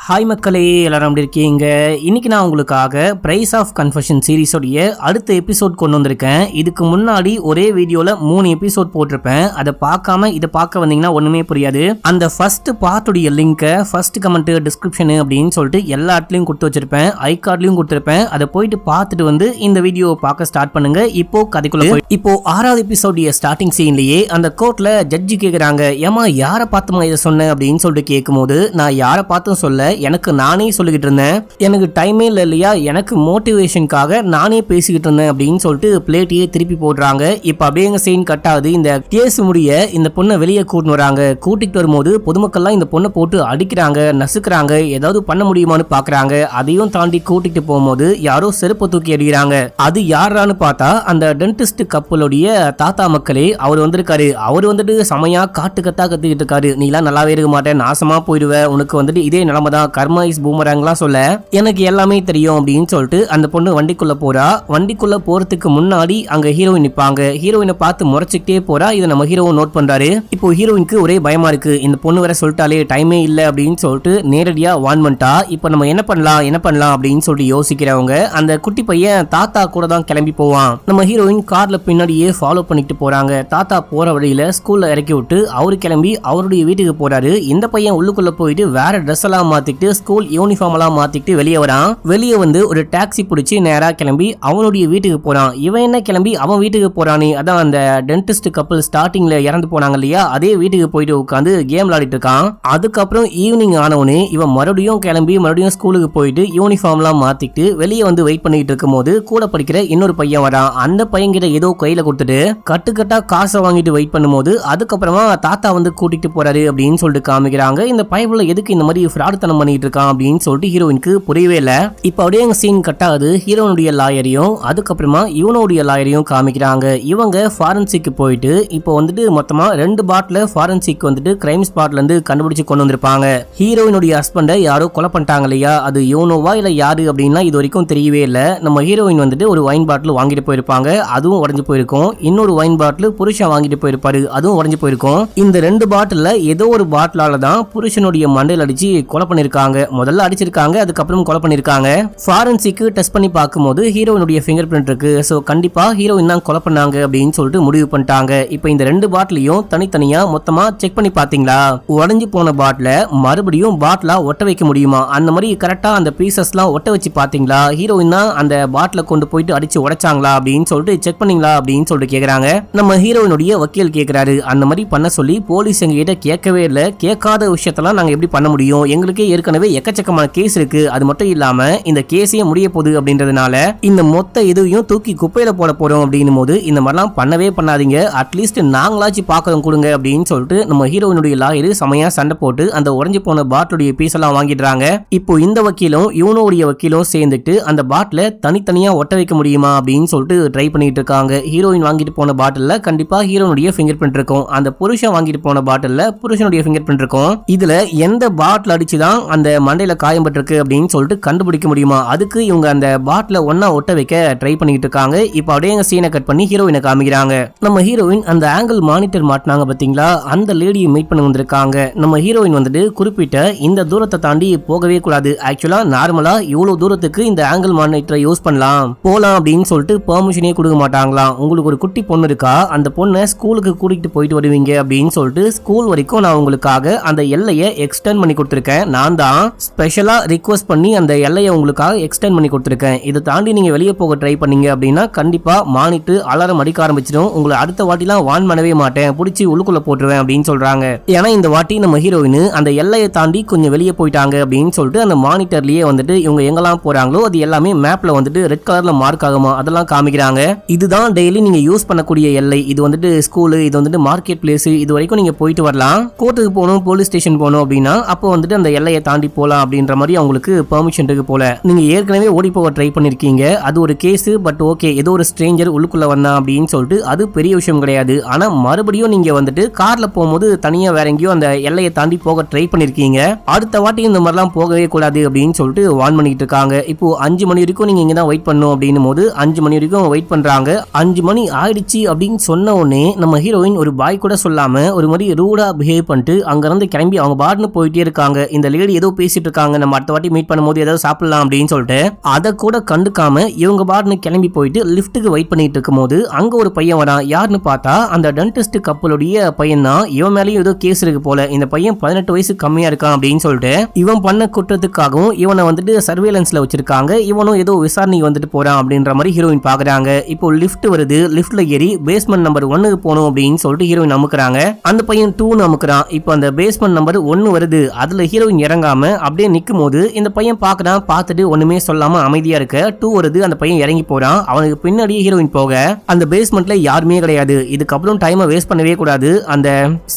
Hi மக்களே, எல்லாரும் எப்படி இருக்கீங்க? இன்னைக்கு நான் உங்களுக்காக பிரைஸ் ஆஃப் கன்ஃபெஷன் சீரிஸோடைய அடுத்த எபிசோட் கொண்டு வந்திருக்கேன். இதுக்கு முன்னாடி ஒரே வீடியோல 3 எபிசோட் போட்டிருப்பேன். அதை பார்க்காம இதை பார்க்க வந்தீங்கன்னா ஒண்ணுமே புரியாது. அந்த ஃபர்ஸ்ட் பார்ட்டுடைய லிங்கை ஃபர்ஸ்ட் கமெண்ட் டிஸ்கிரிப்ஷன் அப்படின்னு சொல்லிட்டு எல்லா இடத்துலயும் கொடுத்து வச்சிருப்பேன், ஐ கார்ட்லயும் கொடுத்திருப்பேன். அதை போயிட்டு பார்த்துட்டு வந்து இந்த வீடியோ பார்க்க ஸ்டார்ட் பண்ணுங்க. இப்போ கதைக்குள்ள இப்போ 6வது எபிசோடைய ஸ்டார்டிங் சீன்லயே அந்த கோர்ட்ல ஜட்ஜி கேக்குறாங்க, ஏமா யாரை பார்த்துமா இதை சொன்ன அப்படின்னு சொல்லிட்டு கேட்கும்போது, நான் யாரை பார்த்தும் சொல்ல, எனக்கு நானே சொல்லிக்கிட்டு இருந்தேன், எனக்கு டைமே இல்லை இல்லையா, எனக்கு மோட்டிவேஷனுக்காக நானே பேசிக்கிட்டு இருந்தேன் அப்படின்னு சொல்லிட்டு பிளேட்டையே திருப்பி போடுறாங்க. இப்ப அப்படியே எங்க சீன் கட் ஆகுது. இந்த கேஸ் முடிய இந்த பொண்ணை வெளியே கூட்டிட்டு வராங்க. கூட்டிட்டு வரும்போது பொதுமக்கள்லாம் இந்த பொண்ணை போட்டு அடிக்கிறாங்க, நசுக்கிறாங்க, ஏதாவது பண்ண முடியுமான்னு பாக்குறாங்க. அதையும் தாண்டி கூட்டிட்டு போகும்போது யாரோ செருப்பு தூக்கி அடிக்கிறாங்க. அது யாரான்னு பார்த்தா அந்த டென்டிஸ்ட் கப்பலுடைய தாத்தா மக்களே. அவர் வந்திருக்காரு. அவர் வந்துட்டு செமையா காட்டு கத்தா கத்திக்கிட்டு இருக்காரு, நீலாம் நல்லாவே இருக்க மாட்டேன், நாசமா போயிடுவ, உனக்கு வந்துட்டு இதே நிலைமை தான், கர்மா இஸ் பூமராங்லாம் சொல்ல எனக்கு எல்லாமே தெரியும் அப்படின்னு சொல்லிட்டு அந்த பொண்ணு வண்டிக்குள்ள போறா. வண்டிக்குள்ள போறதுக்கு முன்னாடி அங்க ஹீரோயின் நிப்பாங்க. ஹீரோயினை பார்த்து முறைச்சிக்கிட்டே போறா. இதை நம்ம ஹீரோ நோட் பண்றாரு. இப்போ ஹீரோயினுக்கு ஒரே பயமா இருக்கு. இந்த பொண்ணு வேற சொல்லிட்டாலே டைமே இல்ல அப்படின்னு சொல்லிட்டு நேரடியா வான் பண்ணிட்டா. இப்போ நம்ம என்ன பண்ணலாம் அப்படின்னு சொல்லிட்டு யோசிக்கிறவங்க அந்த குட்டி பையன் தாத்தா கூட தான் கிளம்பி போவான். நம்ம ஹீரோயின் கார்ல பின்னாடியே ஃபாலோ பண்ணிட்டு போறாங்க. தாத்தா போற வழியில ஸ்கூல்ல இறக்கி விட்டு அவரு கிளம்பி அவருடைய வீட்டுக்கு போறாரு. இந்த பையன் உள்ளுக்குள்ள போயிட்டு வேற ட்ரெஸ் எல்லாம் மாத்திட்டு ஸ்கூல் யூனிஃபார்ம் எல்லாம் மாத்திட்டு வெளியே வரான். வெளியே வந்து ஒரு டாக்ஸி பிடிச்சி நேரா கிளம்பி அவனுடைய வீட்டுக்கு போறான். இவன் என்ன கிளம்பி அவன் வீட்டுக்கு போறானே, அதான் அந்த டென்டிஸ்ட் கப்பல் ஸ்டார்டிங்ல இறந்து போனாங்க இல்லையா, அதே வீட்டுக்கு போயிட்டு உட்காந்து கேம் விளையாடிட்டு இருக்கான். அதுக்கப்புறம் ஈவினிங் ஆனவனே இவன் மறுபடியும் கிளம்பி மறுபடியும் ஸ்கூலுக்கு போயிட்டு யூனிஃபார்ம் எல்லாம் மாத்திட்டு வெளியே வந்து வெயிட் பண்ணிட்டு இருக்கும் போது கூட படிக்கிற இன்னொரு பையன் வரான். அந்த பையன் கிட்ட ஏதோ கையில கொடுத்துட்டு கட்டுக்கட்டா காசை வாங்கிட்டு வெயிட் பண்ணும்போது அதுக்கப்புறமா தாத்தா வந்து கூட்டிட்டு போறாரு அப்படின்னு சொல்லிட்டு காமிக்கிறாங்க. இந்த பையன்ல எதுக்கு இந்த மாதிரி ஃப்ராட்தனம் பண்ணிட்டு இருக்கான் அப்படின்னு சொல்லிட்டு ஹீரோயினுக்கு புரியவே இல்ல. இப்ப அப்படியே சீன் கட் ஆகுது. ஹீரோனுடைய லாயரையும் அதுக்கப்புறமா இவனுடைய லாயரையும் காமிக்கிறாங்க. இவங்க ஃபாரன்சிக் போயிட்டு இப்போ வந்துட்டு மொத்தமா 2 பாட்டில ஃபாரன்சிக் வந்துட்டு கிரைம் ஸ்பாட்ல இருந்து கண்டுபிடிச்சு கொண்டு வந்திருப்பாங்க. ஹீரோயினுடைய ஹஸ்பண்டை யாரோ கொலை பண்ணிட்டாங்க இல்லையா, அது யோனோவா இல்ல யாரு அப்படின்னா இது வரைக்கும் தெரியவே இல்ல. நம்ம ஹீரோயின் வந்துட்டு ஒரு வைன் பாட்டில் வாங்கிட்டு போயிருப்பாங்க, அதுவும் உடஞ்சு போயிருக்கும். இன்னொரு வைன் பாட்டில் புருஷன் வாங்கிட்டு போயிருப்பாரு, அதுவும் உடஞ்சு போயிருக்கும். இந்த 2 பாட்டில ஏதோ ஒரு பாட்டிலால தான் புருஷனுடைய மண்டையில் அடிச்சு கொலை பண்ணிருக்காங்க. முதல்ல அடிச்சிருக்காங்க, அதுக்கப்புறம் கொலை பண்ணிருக்காங்க. ஃபாரன்சிக் டெஸ்ட் பண்ணி பார்க்கும்போது ஹீரோயினுடைய ஃபிங்கர் பிரிண்ட் இருக்கு. சோ கண்டிப்பா ஹீரோயின் தான் கொலை பண்ணாங்க அப்படின்னு சொல்லிட்டு முடிவு பண்ணிட்டாங்க. இப்போ இந்த 2 பாட்டிலையும் தனித்தனியா மொத்தமா செக் பண்ணி பாத்தீங்களா, உடைஞ்சு போன பாட்டில மறுபடியும் பாட்டிலா ஒட்ட வைக்க முடியுமா, அந்த மாதிரி கரெக்டா அந்த பீசஸ்லாம் ஒட்ட வச்சு பாத்தீங்களா, ஹீரோயின் தான் அந்த பாட்டில கொண்டு போயிட்டு அடிச்சு உடைச்சாங்களா அப்படின்னு சொல்லிட்டு செக் பண்ணீங்களா அப்படின்னு சொல்லிட்டு கேக்குறாங்க. நம்ம ஹீரோயினுடைய வக்கீல் கேக்குறாரு, அந்த மாதிரி பண்ண சொல்லி போலீஸ் எங்ககிட்ட கேட்கவே இல்லை, கேட்காத விஷயத்தெல்லாம் நாங்க எப்படி பண்ண முடியும், எங்களுக்கே ஏற்கனவே எக்கச்சக்கமான கேஸ் இருக்கு, அது மட்டும் இல்லாம இந்த கேஸே முடிய போகுது அப்படின்றதுனால இந்த மொத்த இதுவையும் தூக்கி குப்பையில போட போறோம் அப்படின்னும் போது இந்த மாதிரிலாம் பண்ணவே பண்ணாதீங்க, அட்லீஸ்ட் நாங்களாச்சும் பார்க்கறோம் கொடுங்க அப்படின்னு சொல்லிட்டு நம்ம ஹீரோயினுடைய லாயர் செமையா சண்டை போட்டு அந்த உடைஞ்சு போன பாட்டிலுடைய பீஸ் எல்லாம் வாங்கிடுறாங்க. இப்போ இந்த வக்கீலும் இவனுடைய வக்கீலும் சேர்ந்துட்டு அந்த பாட்டில தனித்தனியா ஒட்ட வைக்க முடியுமா அப்படின்னு சொல்லிட்டு ட்ரை பண்ணிட்டு இருக்காங்க. ஹீரோயின் வாங்கிட்டு போன பாட்டில்ல கண்டிப்பா ஹீரோனுடைய ஃபிங்கர் பிரிண்ட் இருக்கும், அந்த புருஷன் வாங்கிட்டு போன பாட்டில்ல புருஷனுடைய ஃபிங்கர் பிரிண்ட் இருக்கும். இதுல எந்த பாட்டில் அடிச்சுதான் அந்த மண்டையில காயம் பட்டிருக்கு அப்படின்னு சொல்லிட்டு கண்டுபிடிக்க முடியுமா, அதுக்கு இவங்க அந்த பாட்டில ஒன்னா ஒட்ட வைக்க ட்ரை பண்ணிட்டு இருக்காங்க. இப்போ அப்படியே சீனை கட் பண்ணி ஹீரோயினை காமிக்கிறாங்க. நம்ம ஹீரோயின் அந்த ஆங்கிள் மானிட்டர் மாட்டினாங்க பாத்தீங்களா, அந்த லேடியை மீட் பண்ண வந்திருக்காங்க. நம்ம ஹீரோயின் வந்துட்டு குறிப்பிட்ட இந்த தூரத்தை தாண்டி போகவே கூடாது, ஆக்சுவலா நார்மலா இவ்வளவு தூரத்துக்கு இந்த ஆங்கிள் மானிட்டரை யூஸ் பண்ணலாம் போலாம் அப்படின்னு சொல்லிட்டு பெர்மிஷனே கொடுக்க மாட்டாங்களாம். உங்களுக்கு ஒரு குட்டி பொண்ணு இருக்கா, அந்த பொண்ணை ஸ்கூலுக்கு கூட்டிட்டு போயிட்டு வருவீங்க அப்படின்னு சொல்லிட்டு ஸ்கூல் வரைக்கும் நான் உங்களுக்காக அந்த எல்லையை எக்ஸ்டெண்ட் பண்ணி கொடுத்துருக்கேன், நான் தான் ஸ்பெஷலா ரிக்வெஸ்ட் பண்ணி அந்த எல்லையை உங்களுக்காக எக்ஸ்டெண்ட் பண்ணி கொடுத்துருக்கேன். இதை தாண்டி நீங்க வெளியே போக ட்ரை பண்ணீங்க அப்படின்னா கண்டிப்பா மானிட்டர் அலாரம் அடிக்க ஆரம்பிச்சிடும், உங்களை அடுத்த வாட்டிலாம் வான் பண்ணவே மாட்டேன், பிடிச்சி உள்ளுக்குள்ள போட்டுருவேன் அப்படின்னு சொல்றாங்க. ஏன்னா இந்த வாட்டி நம்ம ஹீரோயின் அந்த எல்லையை தாண்டி கொஞ்சம் வெளியே போயிட்டாங்க அப்படின்னு சொல்லிட்டு அந்த மானிட்டர்லயே வந்துட்டு இவங்க எங்கெல்லாம் போறாங்களோ அது எல்லாமே மேப்ல வந்துட்டு ரெட் கலர்ல மார்க் ஆகுமா அதெல்லாம் காமிக்கிறாங்க. இதுதான் டெய்லி நீங்க யூஸ் பண்ணக்கூடிய எல்லை, இது வந்துட்டு ஸ்கூலு, இது வந்துட்டு மார்க்கெட் பிளேஸ், இது வரைக்கும் நீங்க போயிட்டு வரலாம், கோர்ட்டுக்கு போகணும் போலீஸ் ஸ்டேஷன் போகணும் அப்படின்னா அப்போ வந்துட்டு அந்த எல்லையை தாண்டி போலாம் அப்படின்ற மாதிரி அவங்களுக்கு பெர்மிஷன் இருக்கு போல. நீங்க ஏற்கனவே ஓடி போக ட்ரை பண்ணிருக்கீங்க, அது ஒரு கேஸ், பட் ஓகே ஏதோ ஒரு ஸ்ட்ரேஞ்சர் உள்ளுக்குள்ள வந்தா அப்படின்னு சொல்லிட்டு அது பெரிய விஷயம் கிடையாது. ஆனா மறுபடியும் நீங்க வந்துட்டு கார்ல போகும்போது தனியா வேற எங்கேயோ அந்த எல்லையை தாண்டி போக ட்ரை பண்ணிருக்கீங்க, அடுத்த வாட்டி இந்த மாதிரிலாம் போகவே கூடாது அப்படின்னு சொல்லிட்டு வார்ன் பண்ணிட்டு இருக்காங்க. இப்போ 5 மணி வரைக்கும் நீங்க இங்க தான் வெயிட் பண்ணணும் அப்படின்னு போது 5 மணி வரைக்கும் வெயிட் பண்றாங்க. 5 மணி ஆயிடுச்சு அப்படின்னு சொன்ன உடனே நம்ம ஹீரோயின் ஒரு பாய் கூட சொல்லாம ஒரு மாதிரி ரூடா பிஹேவ் பண்ணிட்டு அங்க இருந்து கிளம்பி அவங்க பாட்னு போயிட்டே இருக்காங்க. இந்த லேடி ஏதோ பேசிட்டு இருக்காங்க, நம்ம அடுத்த வாட்டி மீட் பண்ணும்போது ஏதாவது சாப்பிடலாம் அப்படின்னு சொல்லிட்டு அதை கூட கண்டுக்காம இவங்க பாட்டுன்னு கிளம்பி போயிட்டு லிஃப்ட்டுக்கு வெயிட் பண்ணிட்டு இருக்கும்போது அங்க ஒரு பையன் வரான். யாருன்னு பார்த்தா அந்த டென்டிஸ்ட் கப்பலுடைய பையன் தான். இவன் மேலேயும் ஏதோ கேஸ் இருக்கு போல. இந்த பையன் 18 வயசு கம்மியா இருக்கான் அப்படின்னு சொல்லிட்டு இவன் பண்ண குற்றத்துக்காகவும் இவனை வந்துட்டு சர்வேலன்ஸ்ல வச்சிருக்காங்க. இவனும் ஏதோ விசாரணை வந்துட்டு போறான் அப்படின்ற மாதிரி ஹீரோயின் பாக்குறாங்க. இப்போ லிஃப்ட் வருது, லிஃப்ட்ல ஏறி பேஸ்மெண்ட் நம்பர் 1க்கு போகணும் அப்படின்னு சொல்லிட்டு ஹீரோயின் அமுக்குறாங்க. அந்த பையன் 2 அமுக்குறான். இப்போ அந்த பேஸ்மெண்ட் நம்பர் 1 வருது, அதுல ஹீரோயின் இறங்காம அப்படியே நிக்கும் போது இந்த பையன் பாக்குறான். பார்த்துட்டு ஒண்ணுமே சொல்லாம அமைதியா இருக்க 2 வருது, அந்த பையன் இறங்கி போறான். அவனுக்கு பின்னாடியே ஹீரோயின் போக அந்த பேஸ்மெண்ட்ல யாருமே கிடையாது. இதுக்கப்புறம் டைமை வேஸ்ட் பண்ணவே கூடாது, அந்த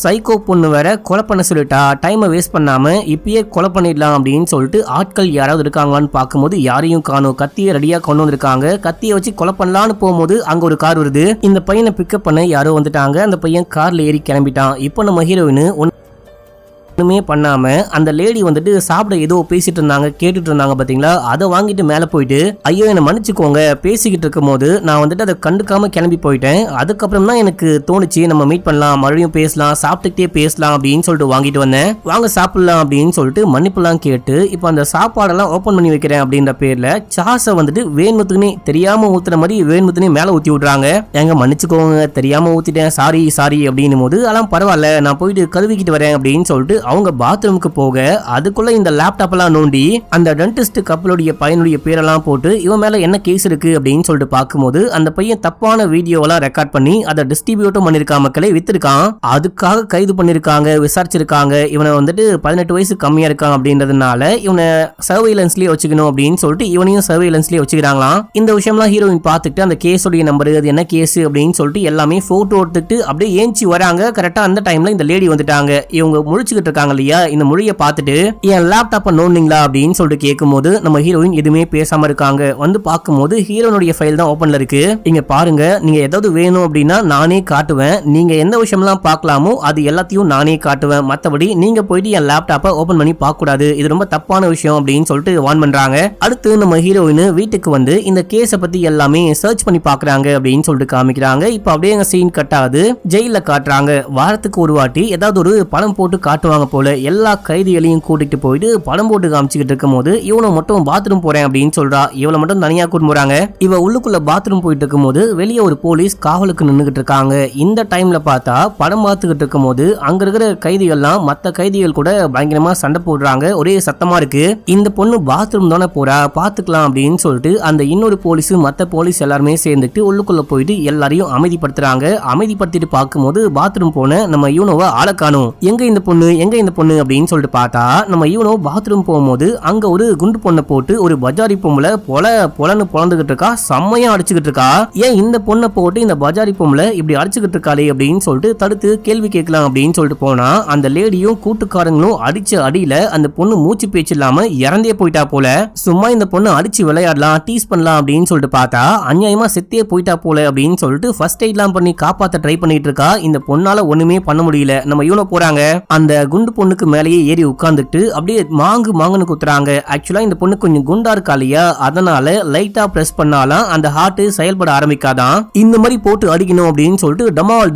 சைக்கோ பொண்ணு வேற கொலை பண்ண சொல்லிட்டா, டைமை வேஸ்ட் பண்ணாம இப்பயே கொலை பண்ணிடலாம் அப்படின்னு சொல்லிட்டு ஆட்கள் யாராவது இருக்காங்களான்னு பார்க்கும்போது யாரையும் காணோம். கத்தியை ரெடியா கொண்டு வந்திருக்காங்க. கத்தியை வச்சு கொலை பண்ணலான்னு போகும்போது அங்க ஒரு கார் வருது. இந்த பையனை பிக்கப் பண்ண யாரோ வந்துட்டாங்க. அந்த பையன் கார்ல ஏறி கிளம்பிட்டான். இப்போ நம்ம ஹீரோயின் ஒண்ணுமே பண்ணாம அந்த லேடி வந்துட்டு சாப்பிட ஏதோ பேசிட்டு இருந்தாங்க, கேட்டுட்டு இருந்தாங்க பாத்தீங்களா, அதை வாங்கிட்டு மேல போயிட்டு ஐயோ என்ன மன்னிச்சுக்கோங்க, பேசிக்கிட்டு இருக்கும் போது நான் வந்துட்டு அதை கண்டுக்காம கிளம்பி போயிட்டேன். அதுக்கப்புறம் தான் எனக்கு தோணுச்சு நம்ம மீட் பண்ணலாம், மறுபடியும் பேசலாம், சாப்பிட்டுக்கிட்டே பேசலாம் அப்படின்னு சொல்லிட்டு வாங்கிட்டு வந்தேன், வாங்க சாப்பிடலாம் அப்படின்னு சொல்லிட்டு மன்னிப்புலாம் கேட்டு இப்போ அந்த சாப்பாடெல்லாம் ஓபன் பண்ணி வைக்கிறேன் அப்படின்ற பேர்ல சாஸை வந்துட்டு வேணுத்துக்குனே தெரியாம ஊத்துற மாதிரி வேணுத்துனே மேல ஊத்தி விடுறாங்க. எங்க மன்னிச்சுக்கோங்க, தெரியாம ஊத்திட்டேன், சாரி சாரி அப்படின்னும் போது அதெல்லாம் பரவாயில்ல, நான் போயிட்டு கழுவிக்கிட்டு வரேன் அப்படின்னு சொல்லிட்டு அவங்க பாத்ரூமுக்கு போக அதுக்குள்ள இந்த லேப்டாப் எல்லாம் நோண்டி அந்த டென்டிஸ்ட் கப்பலுடைய பையனுடைய பேரெல்லாம் போட்டு இவன் மேல என்ன கேஸ் இருக்கு அப்படின்னு சொல்லிட்டு பார்க்கும்போது அந்த பையன் தப்பான வீடியோவெல்லாம் ரெக்கார்ட் பண்ணி அதை டிஸ்ட்ரிபியூட்டும் பண்ணிருக்கான், மக்களை வித்திருக்கான். அதுக்காக கைது பண்ணிருக்காங்க, விசாரிச்சிருக்காங்க. இவனை வந்துட்டு 18 வயசு கம்மியா இருக்கான் அப்படின்றதுனால இவனை சர்வேலன்ஸ்லயே வச்சுக்கணும் அப்படின்னு சொல்லிட்டு இவனையும் சர்வேலன்ஸ்லயே வச்சுக்கிறாங்களாம். இந்த விஷயம்லாம் ஹீரோயின் பார்த்துட்டு அந்த கேஸோடைய நம்பர், அது என்ன கேஸ் அப்படின்னு சொல்லிட்டு எல்லாமே போட்டோ எடுத்துட்டு அப்படியே ஏஞ்சி வராங்க. கரெக்டா அந்த டைம்ல இந்த லேடி வந்துட்டாங்க. இவங்க முழிச்சுக்கிட்டு இருக்காங்க இல்லையா, இந்த மொழியை பார்த்துட்டு என் லேப்டாப்பை நோண்டிங்களா அப்படின்னு சொல்லிட்டு கேட்கும்போது நம்ம ஹீரோயின் எதுவுமே பேசாம இருக்காங்க. வந்து பார்க்கும்போது ஹீரோனுடைய ஃபைல் தான் ஓபன்ல இருக்கு. இங்க பாருங்க, நீங்க ஏதாவது வேணும் அப்படின்னா நானே காட்டுவேன், நீங்க எந்த விஷயம்லாம் பார்க்கலாமோ அது எல்லாத்தையும் நானே காட்டுவேன், மற்றபடி நீங்க போயிட்டு என் லேப்டாப்பை ஓபன் பண்ணி பார்க்க கூடாது, இது ரொம்ப தப்பான விஷயம் அப்படின்னு சொல்லிட்டு வார்ன் பண்றாங்க. அடுத்து நம்ம ஹீரோயின் வீட்டுக்கு வந்து இந்த கேஸை பத்தி எல்லாமே சர்ச் பண்ணி பாக்குறாங்க அப்படின்னு சொல்லிட்டு காமிக்கிறாங்க. இப்ப அப்படியே எங்க சீன் கட் ஆகுது, ஜெயில காட்டுறாங்க. வாரத்துக்கு ஒரு வாட்டி ஏதாவது ஒரு படம் போட்டு காட்டுவாங்க போல. எல்லா கைதிகளையும் கூட்டிட்டு போயிட்டு படம் போட்டு காமிச்சுக்கிட்டு இருக்கும் போது இவனை மட்டும் பாத்ரூம் போறேன் அப்படின்னு சொல்றா. இவளை மட்டும் தனியா கூட்டு போறாங்க. இவ உள்ளுக்குள்ள பாத்ரூம் போயிட்டு இருக்கும் போது வெளியே ஒரு போலீஸ் காவலுக்கு நின்னுகிட்டு இருக்காங்க. இந்த டைம்ல பார்த்தா படம் பார்த்துக்கிட்டு இருக்கும் போது அங்க இருக்கிற கைதிகள்லாம் மத்த கைதிகள் கூட பயங்கரமா சண்டை போடுறாங்க, ஒரே சத்தமா இருக்கு. இந்த பொண்ணு பாத்ரூம் தானே போறா, பாத்துக்கலாம் அப்படின்னு சொல்லிட்டு அந்த இன்னொரு போலீஸ் மத்த போலீஸ் எல்லாருமே சேர்ந்துட்டு உள்ளுக்குள்ள போயிட்டு எல்லாரையும் அமைதிப்படுத்துறாங்க. அமைதிப்படுத்திட்டு பார்க்கும்போது பாத்ரூம் போன நம்ம யூனோவை ஆளை காணும். எங்க இந்த பொண்ணு, எங்க இந்த பொண்ணு அப்படின்னு சொல்லிட்டு பார்த்தா நம்ம யூனோ பாத்ரூம் போகும்போது அங்க ஒரு குண்டு பொண்ணை போட்டு ஒரு பஜாரி பொம்பளை பொலன்னு பொழந்துகிட்டு இருக்கா, செம்மையா அடிச்சுக்கிட்டு இருக்கா. ஏன் இந்த பொண்ணை போட்டு இந்த பஜாரி பொம்பளை இப்படி அடிச்சுக்கிட்டு இருக்காளே அப்படின்னு சொல்லிட்டு தடுத்து கேள்வி கேட்கலாம் அப்படின்னு சொல்லிட்டு போனா அந்த லேடியும் கூட்டுக்காரங்களும் அடிச்ச அடியில அந்த பொண்ணு மூச்சு பேச்சு இல்லாம இறந்தே போயிட்டா போல. சும்மா இந்த பொண்ணு அடிச்சு விளையாடலாம், டீஸ் பண்ணலாம் அப்படின்னு சொல்லிட்டு பார்த்தா அநியாயமா செத்தே போயிட்டா போல அப்படின்னு சொல்லிட்டு ஃபர்ஸ்ட் எய்ட்லாம் பண்ணி காப்பாத்த ட்ரை பண்ணிட்டு இருக்கா. இந்த பொண்ணால ஒண்ணுமே பண்ண முடியல. நம்ம யூனோ போறாங்க, அந்த குண்டு பொண்ணுக்கு மேலேயே ஏறி உட்கார்ந்துட்டு அப்படியே மாங்குன்னு குத்துறாங்க. ஆக்சுவலா இந்த பொண்ணு கொஞ்சம் குண்டா இருக்கா இல்லையா, அதனால லைட்டா பிரஸ் பண்ணாலாம் அந்த ஹார்ட் செயல்பட ஆரம்பிக்காதான். இந்த மாதிரி போட்டு அடிக்கணும் அப்படின்னு சொல்லிட்டு டமால்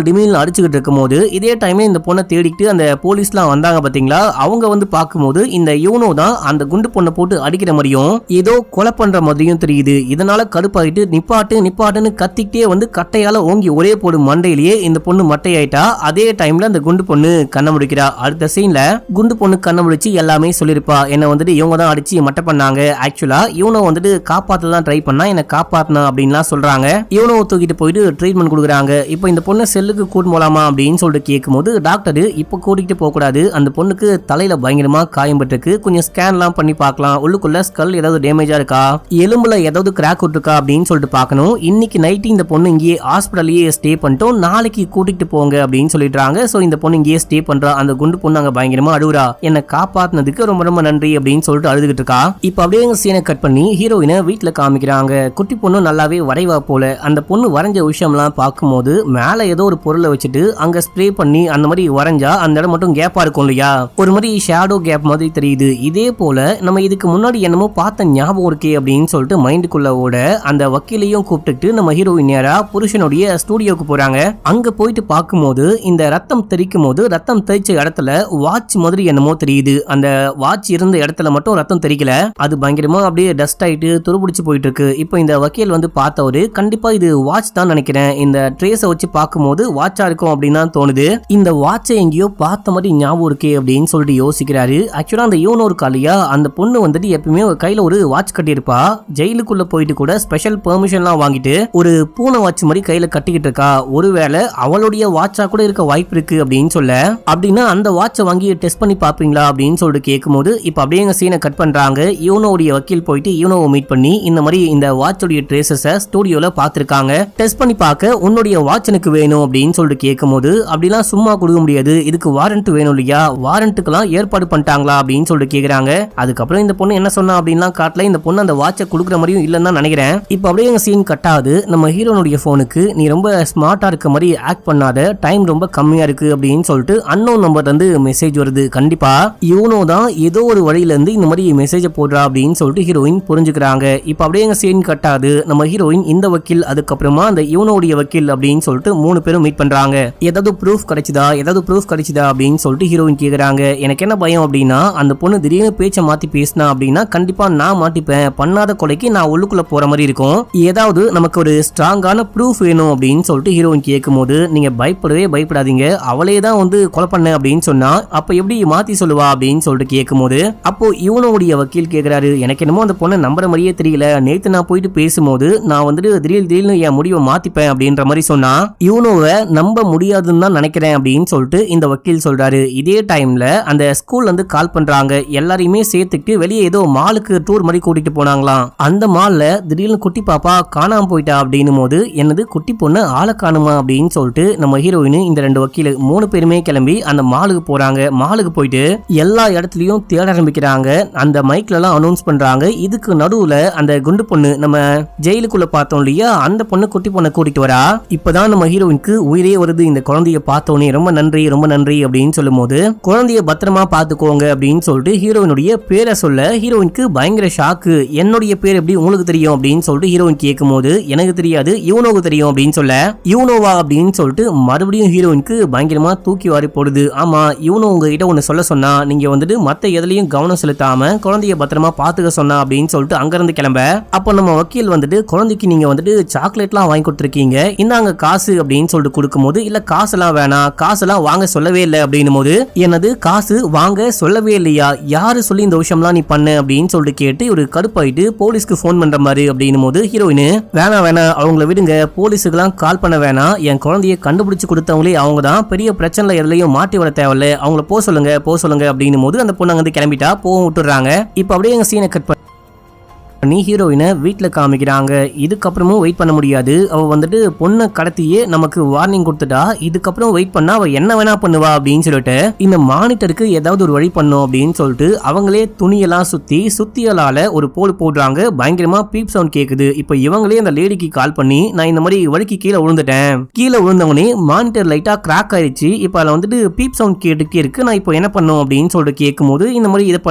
டிமில் அடிச்சுக்கிட்டு இருக்கும் போது இதே டைம்ல இந்த பொண்ணை தேடிட்டு அந்த போலீஸ்லாம் வந்தாங்க பாத்தீங்களா. அவங்க வந்து பார்க்கும்போது இந்த யூனோ தான் அந்த குண்டு பொண்ணை போட்டு அடிக்கிற மாதிரியும் ஏதோ கொலை பண்ற மாதிரியும் தெரியுது. இதனால கடுப்பாயிட்டு நிப்பாட்டுன்னு கத்திக்கிட்டே வந்து கட்டையால ஓங்கி ஒரே போடு மண்டையிலேயே இந்த பொண்ணு மட்டையாயிட்டா. அதே டைம்ல அந்த குண்டு பொண்ணு கண்ண முடிக்கிறா. அடுத்த சீன்ல குண்டு பொண்ணு கண்ண முடிச்சு எல்லாமே சொல்லிருப்பா, என்ன வந்துட்டு இவங்க தான் அடிச்சு மட்டை பண்ணாங்க, ஆக்சுவலா இவனை வந்துட்டு காப்பாத்ததான் ட்ரை பண்ணா, என்ன காப்பாத்தினா அப்படின்லாம் சொல்றாங்க. இவனை தூக்கிட்டு போயிட்டு ட்ரீட்மெண்ட் கொடுக்குறாங்க. இப்போ இந்த பொண்ணு செல்லுக்கு கூட்டு போலாமா அப்படின்னு சொல்லிட்டு கேட்கும்போது டாக்டர் இப்ப கூட்டிட்டு போக கூடாது, அந்த பொண்ணுக்கு தலையில பயங்கரமா காயம் பட்டிருக்கு, கொஞ்சம் ஸ்கேன்லாம் பண்ணி பார்க்கலாம், உள்ளுக்குள்ள ஸ்கல் ஏதாவது டேமேஜா இருக்கா, எலும்புல ஏதாவது கிராக் விட்டுருக்கா அப்படின்னு சொல்லிட்டு பார்க்கணும். இன்னைக்கு நைட்டு இந்த பொண்ணு இங்கேயே ஹாஸ்பிட்டல்லயே ஸ்டே பண்ணிட்டோம், நாளைக்கு கூட்டிட்டு போங்க அப்படின்னு சொல்லிடுறாங்க. சோ இந்த பொண்ணு இங்கேயே ஸ்டே பண்றா. அந்த குண்டு பொண்ணு அங்க பயங்கரமா அழுவுறா, என்ன காப்பாத்தினதுக்கு ரொம்ப ரொம்ப நன்றி அப்படின்னு சொல்லிட்டு அழுதுகிட்டு இருக்கா. இப்ப அப்படியே சீனை கட் பண்ணி ஹீரோயினை வீட்டுல காமிக்கிறாங்க. குட்டி பொண்ணு நல்லாவே வரைவா போல. அந்த பொண்ணு வரைஞ்ச விஷயம்லாம் பார்க்கும்போது மேல ஏதோ ஒரு பொருளை வச்சுட்டு அங்க ஸ்ப்ரே பண்ணி அந்த மாதிரி வரைஞ்சா அந்த இடம் மட்டும் கேப்பா இருக்கும் இல்லையா, ஒரு மாதிரி ஷேடோ கேப் மாதிரி தெரியுது. இதே போல நம்ம இதுக்கு முன்னாடி என்னமோ பார்த்த ஞாபகம் இருக்கே அப்படின்னு சொல்லிட்டு மைண்டுக்குள்ள ஓட அந்த வக்கீலையும் கூப்பிட்டு நம்ம ஹீரோயின் நேரா புருஷனுடைய ஸ்டூடியோக்கு போறாங்க. அங்க போயிட்டு பார்க்கும்போது இந்த ரத்தம் தெரிக்கும் போது ரத்தம் தெரிச்ச இடத்துல வாட்ச் மாதிரி என்னமோ தெரியுது. அந்த வாட்ச் இருந்த இடத்துல மட்டும் ரத்தம் தெரியல, அது பயங்கரமா அப்படியே டஸ்ட் ஆயிட்டு துருபிடிச்சு போயிட்டு இருக்கு. இப்போ இந்த வக்கீல் வந்து பார்த்தவரு கண்டிப்பா இது வாட்ச் தான் நினைக்கிறேன், இந்த ட்ரேஸை வச்சு பார்க்கும்போது வாட்சா இருக்கும் அப்படின்னு தான் தோணுது. இந்த வாட்சை எங்கேயோ பார்த்த மாதிரி ஞாபகம் இருக்கே அப்படின்னு சொல்லிட்டு யோசிக்கிறாரு. ஆக்சுவலா அந்த யூனோ இருக்காலியா, அந்த பொண்ணு வந்துட்டு எப்பயுமே கையில ஒரு வாட்ச் கட்டியிருப்பா. ஜெயிலுக்குள்ள போயிட்டு கூட ஸ்பெஷல் பெர்மிஷன்லாம் வாங்கிட்டு ஒரு பூனை வாட்ச் மாதிரி கையில கட்டிக்கிட்டு இருக்கா. ஒருவேளை அவளுடைய வாட்சா கூட இருக்க வாய்ப்பு இருக்கு அப்படின்னு சொல்ல, அப்படின்னா அந்த வாட்சை வாங்கி டெஸ்ட் பண்ணி பாப்பீங்களா அப்படின்னு சொல்லிட்டு கேட்கும்போது இப்ப அப்படியே எங்க சீனை கட் பண்றாங்க. யூனோவுடைய வக்கீல் போயிட்டு யூனோவை மீட் பண்ணி இந்த மாதிரி இந்த வாட்சோடைய ட்ரேசஸை ஸ்டுடியோல பாத்துருக்காங்க. டெஸ்ட் பண்ணி பார்க்க உன்னுடைய வாட்ச் எனக்கு வேணும் அப்படின்னு சொல்லிட்டு கேட்கும்போது அப்படிலாம் சும்மா கொடுக்க முடியாது, இதுக்கு வாரண்ட் வேணும் இல்லையா, வாரண்ட்டுக்கெல்லாம் ஏற்பாடு பண்ணிட்டாங்களா அப்படின்னு சொல்லிட்டு கேக்குறாங்க. அதுக்கப்புறம் இந்த பொண்ணு என்ன சொன்னா அப்படின்லாம் காட்டல. இந்த பொண்ணு அந்த வாட்சை கொடுக்குற மாதிரியும் இல்லைன்னு தான் நினைக்கிறேன். இப்போ அப்படியே எங்க சீன் கட் ஆகுது. நம்ம ஹீரோனுடைய போனுக்கு நீ ரொம்ப ஸ்மார்ட்டா இருக்க மாதிரி ஆக்ட் பண்ணாத, டைம் ரொம்ப கம்மியா இருக்கு அப்படின்னு சொல்லிட்டு அன்னோன் நம்பர்ல இருந்து மெசேஜ் வருது. கண்டிப்பா யூனோ தான் ஏதோ ஒரு வழியில இருந்து இந்த மாதிரி மெசேஜ் போடுறா அப்படின்னு சொல்லிட்டு ஹீரோயின் புரிஞ்சுக்கிறாங்க. இப்போ அப்படியே எங்க சீன் கட் ஆகுது. நம்ம ஹீரோயின் இந்த வக்கீல் அதுக்கப்புறமா அந்த யூனோடைய வக்கீல் அப்படின்னு சொல்லிட்டு 3 பேரும் மீட் பண்றாங்க. ஏதாவது ப்ரூஃப் கிடைச்சதா அப்படின்னு சொல்லிட்டு ஹீரோயின் கேக்குறாங்க. எனக்கு என்ன பயம் அப்படின்னா, அந்த பொண்ணு திடீர்னு பேச்சை மாத்தி பேசினா அப்படின்னா கண்டிப்பா நான் மாட்டிப்பேன், பண்ணாத கொலைக்கு நான் உள்ளுக்குள்ள போற மாதிரி இருக்கும், ஏதாவது நமக்கு ஒரு ஸ்ட்ராங்கான ப்ரூஃப் வேணும் அப்படின்னு சொல்லிட்டு ஹீரோயின் கேட்கும்போது நீங்க பயப்படாதீங்க, அவளே தான் வந்து கொலை பண்ண அப்படின்னு சொன்னா அப்ப எப்படி மாத்தி சொல்லுவா அப்படின்னு சொல்லிட்டு கேட்கும்போது அப்போ இவனுடைய வக்கீல் கேக்குறாரு, எனக்கு என்னமோ அந்த பொண்ணை நம்புற மாதிரியே தெரியல, நேத்து நான் போயிட்டு பேசும்போது நான் வந்துட்டு திடீர்னு என் முடிவை மாத்திப்பேன் அப்படின்ற மாதிரி சொன்னா இவனோவை நம்ப முடியாதுன்னு தான் நினைக்கிறேன் அப்படின்னு சொல்லிட்டு இந்த வக்கீல் சொல்றாரு. இதே டைம்ல அந்த ஸ்கூல்ல இருந்து கால் பண்றாங்க. எல்லாரையுமே சேர்த்துட்டு வெளியே ஏதோ மாலுக்கு டூர் மாதிரி கூட்டிட்டு போனாங்களாம். அந்த மால்ல திடீர்னு குட்டி பாப்பா காணாம போயிட்டா அப்படின்னும் போது என்னது குட்டி பொண்ணு ஆளை காணுமா அப்படின்னு சொல்லிட்டு நம்ம ஹீரோயின் இந்த 2 வக்கீல் 3 பேருமே கிளம்பி அந்த மாலுக்கு போறாங்க. மாலுக்கு போயிட்டு எல்லா இடத்துலயும் தேட ஆரம்பிக்கிறாங்க. அந்த மைக்ல எல்லாம் அனௌன்ஸ் பண்றாங்க. இதுக்கு நடுவுல அந்த குண்டு பொண்ணு நம்ம ஜெயிலுக்குள்ள பார்த்தோம் இல்லையா, அந்த பொண்ணு குட்டி பொண்ணை கூட்டிட்டு வரா. இப்பதான் நம்ம ஹீரோயினுக்கு உயிரே வருது. இந்த குழந்தைய பார்த்தோன்னே ரொம்ப நன்றி அப்படின்னு சொல்லும் போது குழந்தைய பத்திரமா பாத்துக்கோங்க அப்படின்னு சொல்லிட்டு ஹீரோயினுடைய பேரை சொல்ல ஹீரோயினுக்கு பயங்கர ஷாக்கு. என்னுடைய பேர் எப்படி உங்களுக்கு தெரியும் அப்படின்னு சொல்லிட்டு ஹீரோயின் கேட்கும் போது எனக்கு தெரியாது, யூனோவுக்கு தெரியும் அப்படின்னு சொல்ல யூனோவா அப்படின்னு சொல்லிட்டு மறுபடியும் ஹீரோயினுக்கு பயங்கரமா தூக்கி வாரி போடுது. ஆமா, யூனோ உங்ககிட்ட ஒன்னு சொல்ல சொன்னா, நீங்க வந்துட்டு மத்த எதுலயும் கவனம் செலுத்தாம குழந்தைய பத்திரமா பாத்துக்க சொன்னா அப்படின்னு சொல்லிட்டு அங்கிருந்து கிளம்ப அப்போ நம்ம வக்கீல் வந்துட்டு குழந்தைக்கு நீங்க வந்துட்டு சாக்லேட்லாம் வாங்கி கொடுத்துருக்கீங்க, இந்தாங்க காசு அப்படின்னு சொல்லிட்டு கொடுக்கும்போது இல்ல காசெல்லாம் வேணாம், காசெல்லாம் வாங்க சொல்லவே இல்லை அப்படின்னும் போது என்னது காசு வாங்க சொல்லவே இல்லையா, யாரு சொல்லி இந்த விஷயம்லாம் நீ பண்ண அப்படின்னு சொல்லிட்டு கேட்டு ஒரு கடுப்பாயிட்டு போலீஸ்க்கு போன் பண்ற மாதிரி அப்படின்னும் போது ஹீரோயின் வேணாம் அவங்கள விடுங்க, போலீஸுக்கெல்லாம் கால் பண்ண வேணாம், என் குழந்தைய கண்டுபிடிச்சு கொடுத்தவங்களே அவங்க தான், பெரிய பிரச்சனை எதுலையும் மாட்டி வர தேவையில்ல, அவங்கள போக சொல்லுங்க அப்படின்னும் போது அந்த பொண்ணு வந்து கிளம்பிட்டா, போக விட்டுறாங்க. இப்ப அப்படியே எங்க சீனை கட் பண்ணி ஹீரோயினை வீட்டுல காமிக்கிறாங்க. இதுக்கப்புறமும் வெயிட் பண்ண முடியாது, அவ வந்துட்டு பொண்ணை கடத்தியே நமக்கு வார்னிங் கொடுத்துட்டா, இதுக்கப்புறம் வெயிட் பண்ணா அவ என்ன வேணா பண்ணுவா அப்படின்னு சொல்லிட்டு இந்த மானிட்டருக்கு ஏதாவது ஒரு வழி பண்ணும் அப்படின்னு சொல்லிட்டு அவங்களே துணியெல்லாம் சுத்தியலால ஒரு போடு போடுறாங்க. பயங்கரமா பீப் சவுண்ட் கேக்குது. இப்ப இவங்களே அந்த லேடிக்கு கால் பண்ணி நான் இந்த மாதிரி வழிக்கு கீழே விழுந்துட்டேன், கீழே விழுந்தவனே மானிட்டர் லைட்டா கிராக் ஆயிடுச்சு, இப்ப அதுல வந்துட்டு பீப் சவுண்ட் கேட்டுக்கே இருக்கு, நான் இப்போ என்ன பண்ணும் அப்படின்னு சொல்லிட்டு கேட்கும் போது இந்த மாதிரி இதை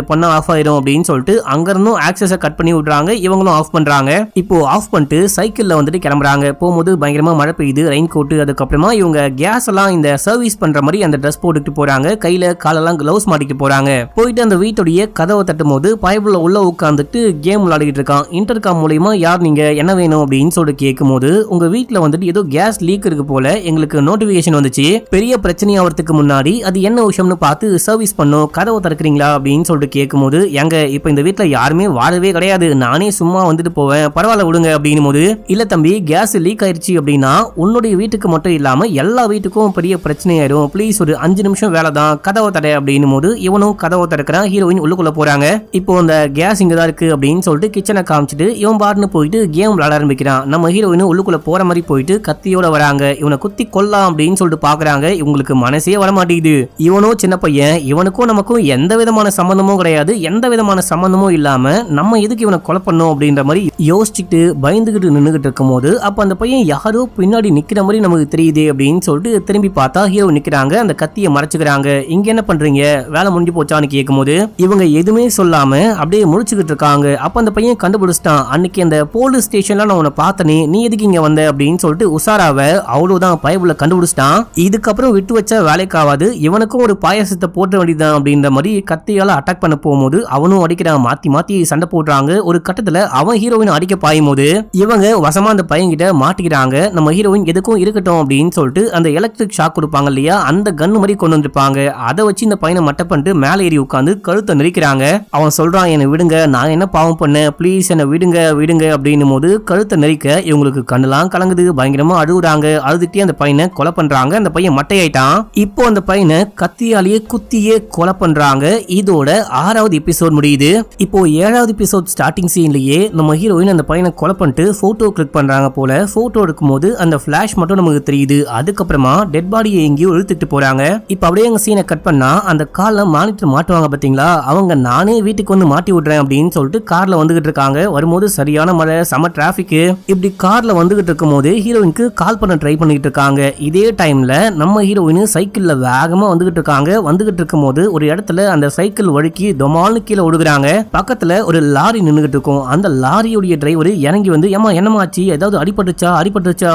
பண்ண ஆஃப் ஆயிரும் அப்படின்னு சொல்லிட்டு அங்க இருந்தும் ஆக்சஸ் கட் பண்ணி விடுறாங்க. இவங்களும் ஆஃப் பண்றாங்க. இப்போ ஆஃப் பண்ணிட்டு சைக்கிள்ல வந்துட்டு கிளம்புறாங்க. போகும்போது பயங்கரமா மழை பெய்யுது, ரெயின் கோட், அதுக்கப்புறமா இவங்க கேஸ் எல்லாம் இந்த சர்வீஸ் பண்ற மாதிரி அந்த ட்ரெஸ் போட்டுட்டு போறாங்க, கையில காலெல்லாம் கிளவுஸ் மாட்டிட்டு போறாங்க. போயிட்டு அந்த வீட்டுடைய கதவை தட்டும் போது பயபுள்ள உள்ள உட்காந்துட்டு கேம் விளையாடிட்டு இருக்கான். இன்டர்காம் மூலமா யார் நீங்க என்ன வேணும் அப்படின்னு சொல்லிட்டு கேட்கும் போது உங்க வீட்டுல வந்துட்டு ஏதோ கேஸ் லீக் இருக்கு போல, எங்களுக்கு நோட்டிபிகேஷன் வந்துச்சு, பெரிய பிரச்சனையாவதுக்கு முன்னாடி அது என்ன விஷயம்னு பார்த்து சர்வீஸ் பண்ணும், கதவை திறக்கிறீங்களா அப்படின்னு சொல்லிட்டு கேட்கும் போது எங்க இப்ப இந்த வீட்டுல யாருமே வாழவே கிடையாது, நானே சும்மா வந்துட்டு போவேன், பரவாயில்ல விடுங்க அப்படின்னும் போது இல்ல தம்பி கேஸ் லீக் ஆயிடுச்சு அப்படின்னா உன்னுடைய வீட்டுக்கு மட்டும் இல்லாம எல்லா வீட்டுக்கும் பெரிய பிரச்சனை ஆயிரும், ப்ளீஸ் ஒரு 5 நிமிஷம் வேலை தான், கதவை தடை அப்படின்னும் போது இவனும் கதவை திறக்கிறான். ஹீரோயின் உள்ளுக்குள்ள போறாங்க. இப்போ அந்த கேஸ் இங்கதான் இருக்கு அப்படின்னு சொல்லிட்டு கிச்சனை காமிச்சிட்டு இவன் பாட்டுன்னு போயிட்டு கேம் விளையாட ஆரம்பிக்கிறான். நம்ம ஹீரோயின் உள்ளுக்குள்ள போற மாதிரி போயிட்டு கத்தியோட வராங்க. இவனை குத்தி கொல்லாம் அப்படின்னு சொல்லிட்டு பாக்குறாங்க. இவங்களுக்கு மனசே வரமாட்டேங்குது. இவனும் சின்ன பையன், இவனுக்கும் நமக்கும் எந்த விதமான சம்பந்தமும் கிடையாது, எந்த விதமான சம்பந்தமும் இல்லாம நம்ம நம்ம எதுக்கு இவனை கொலை பண்ணோம் அப்படின்ற மாதிரி யோசிச்சுட்டு பயந்துகிட்டு நின்னுகிட்டு இருக்கும் போது அப்ப அந்த பையன் யாரோ பின்னாடி நிக்கிற மாதிரி நமக்கு தெரியுது அப்படின்னு சொல்லிட்டு திரும்பி பார்த்தா ஹீரோ நிக்கிறாங்க. அந்த கத்தியை மறைச்சுக்கிறாங்க. இங்க என்ன பண்றீங்க, வேலை முடிஞ்சு போச்சான்னு கேட்கும் போது இவங்க எதுவுமே சொல்லாம அப்படியே முழிச்சுக்கிட்டு இருக்காங்க. அப்ப அந்த பையன் கண்டுபிடிச்சிட்டான், அன்னைக்கு அந்த போலீஸ் ஸ்டேஷன்ல நான் உன்னை பார்த்தனே, நீ எதுக்கு இங்க வந்த அப்படின்னு சொல்லிட்டு உசாராவை அவ்வளவுதான் பயபுல கண்டுபிடிச்சிட்டான். இதுக்கப்புறம் விட்டு வச்ச வேலைக்காவது, இவனுக்கும் ஒரு பாயாசத்தை போட்ட வேண்டியதான் அப்படின்ற மாதிரி கத்தியால அட்டாக் பண்ண போகும்போது அவனும் அடிக்கிறான். மாத்தி மாத்தி சண்டை போடுறாங்க. ஒரு கட்டத்துல அவன் ஹீரோயின் அடிக்க பாயும் போது இவங்க வசமா அந்த பையன் கிட்ட மாட்டிக்கிறாங்க. நம்ம ஹீரோயின் எதுக்கும் இருக்கட்டும் அப்படின்னு சொல்லிட்டு அந்த எலக்ட்ரிக் ஷாக் கொடுப்பாங்க இல்லையா, அந்த கன்னு மாதிரி கொண்டு வந்திருப்பாங்க. அதை வச்சு இந்த பையனை மட்டை பண்ணிட்டு மேலே ஏறி உட்காந்து கழுத்தை நெரிக்கிறாங்க. அவன் சொல்றான், என்னை விடுங்க, நான் என்ன பாவம் பண்ணேன், பிளீஸ் என்னை விடுங்க விடுங்க அப்படின்னும் போது கழுத்தை நெரிக்க இவங்களுக்கு கண்ணெல்லாம் கலங்குது. பயங்கரமா அழுகுறாங்க. அழுதுட்டே அந்த பையனை கொலை பண்றாங்க. அந்த பையன் மட்டையாயிட்டான். இப்போ அந்த பையனை கத்தியாலேயே குத்தியே கொலை பண்றாங்க. இதோட 6வது எபிசோட் முடியுது. இப்போ 7வது எபிசோட் ஸ்டார்டிங் சீன்லயே நம்ம ஹீரோயின் அந்த பையனை கொலை பண்ணிட்டு போட்டோ கிளிக் பண்றாங்க போல. போட்டோ எடுக்கும்போது அந்த பிளாஷ் மட்டும் நமக்கு தெரியுது. அதுக்கப்புறமா டெட் பாடியை எங்கேயோ இழுத்துட்டு போறாங்க. இப்ப அப்படியே எங்க சீனை கட் பண்ணா அந்த கார்ல மானிட்டர் மாட்டுவாங்க பாத்தீங்களா, அவங்க நானே வீட்டுக்கு வந்து மாட்டி விடுறேன் அப்படின்னு சொல்லிட்டு கார்ல வந்துகிட்டு இருக்காங்க. வரும்போது சரியான மழை, சம டிராபிக். இப்படி கார்ல வந்துகிட்டு இருக்கும் போது ஹீரோயினுக்கு கால் பண்ண ட்ரை பண்ணிட்டு இருக்காங்க. இதே டைம்ல நம்ம ஹீரோயின் சைக்கிள்ல வேகமா வந்துகிட்டு இருக்காங்க. வந்துகிட்டு இருக்கும் போது ஒரு இடத்துல அந்த சைக்கிள் வழுக்கி டொமால்னு கீழே ஒடுக்குறாங்க. பக்கத்துல ஒரு லாரி நின்னுகிட்டு இருக்கும். அந்த லாரியுடைய டிரைவர் இறங்கி வந்து, ஏமா என்னமாச்சு, ஏதாவது அடிபட்டுச்சா